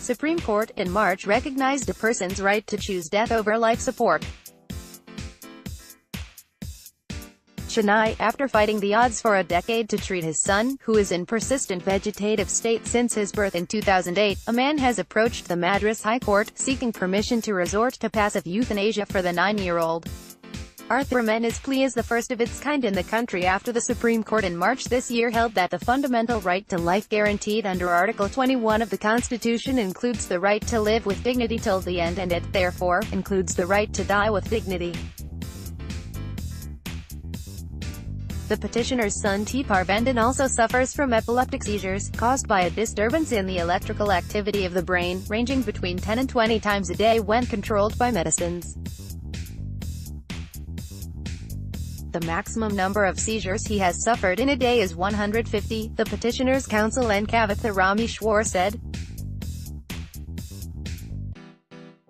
Supreme Court in March recognized a person's right to choose death over life support. Chennai, after fighting the odds for a decade to treat his son, who is in persistent vegetative state since his birth in 2008, a man has approached the Madras High Court, seeking permission to resort to passive euthanasia for the 9-year-old. Arthur Mena's plea is the first of its kind in the country after the Supreme Court in March this year held that the fundamental right to life guaranteed under Article 21 of the Constitution includes the right to live with dignity till the end, and it, therefore, includes the right to die with dignity. The petitioner's son T. Parvendon also suffers from epileptic seizures, caused by a disturbance in the electrical activity of the brain, ranging between 10 and 20 times a day when controlled by medicines. The maximum number of seizures he has suffered in a day is 150, the petitioner's counsel N. Kavitha Rameshwar said.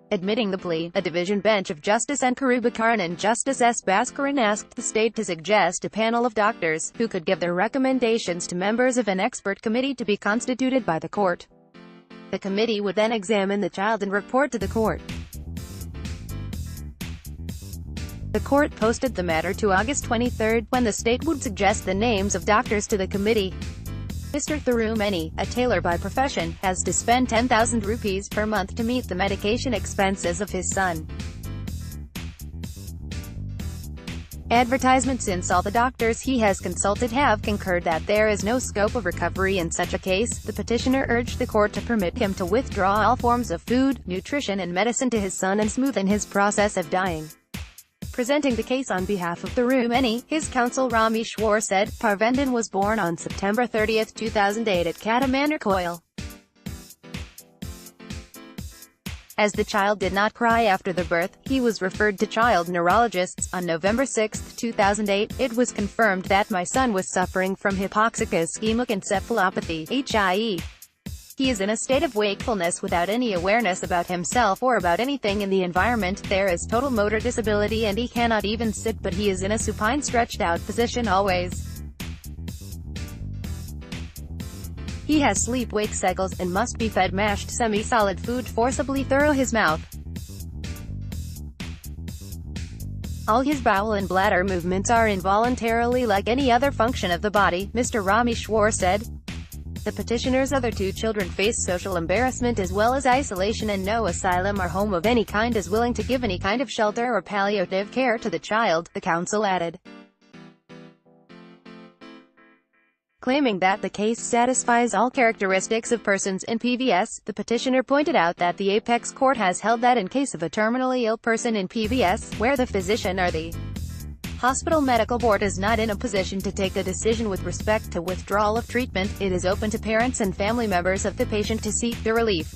Admitting the plea, a division bench of Justice N. Karubakaran and Justice S. Bhaskaran asked the state to suggest a panel of doctors, who could give their recommendations to members of an expert committee to be constituted by the court. The committee would then examine the child and report to the court. The court posted the matter to August 23, when the state would suggest the names of doctors to the committee. Mr. Thirumeni, a tailor by profession, has to spend 10,000 rupees per month to meet the medication expenses of his son. Advertisement. Since all the doctors he has consulted have concurred that there is no scope of recovery in such a case, the petitioner urged the court to permit him to withdraw all forms of food, nutrition and medicine to his son and smoothen his process of dying. Presenting the case on behalf of Thirumeni, his counsel Rameshwar said, Parvendon was born on September 30, 2008 at Katamanorcoil. As the child did not cry after the birth, he was referred to child neurologists. On November 6, 2008, it was confirmed that my son was suffering from hypoxic ischemic encephalopathy, HIE. He is in a state of wakefulness without any awareness about himself or about anything in the environment. There is total motor disability and he cannot even sit, but he is in a supine stretched out position always. He has sleep-wake cycles, and must be fed mashed semi-solid food forcibly through his mouth. All his bowel and bladder movements are involuntarily like any other function of the body, Mr. Rameshwar said. The petitioner's other two children face social embarrassment as well as isolation, and no asylum or home of any kind is willing to give any kind of shelter or palliative care to the child, the counsel added. Claiming that the case satisfies all characteristics of persons in PVS, the petitioner pointed out that the Apex Court has held that in case of a terminally ill person in PVS, where the physician or the hospital medical board is not in a position to take a decision with respect to withdrawal of treatment, it is open to parents and family members of the patient to seek the relief.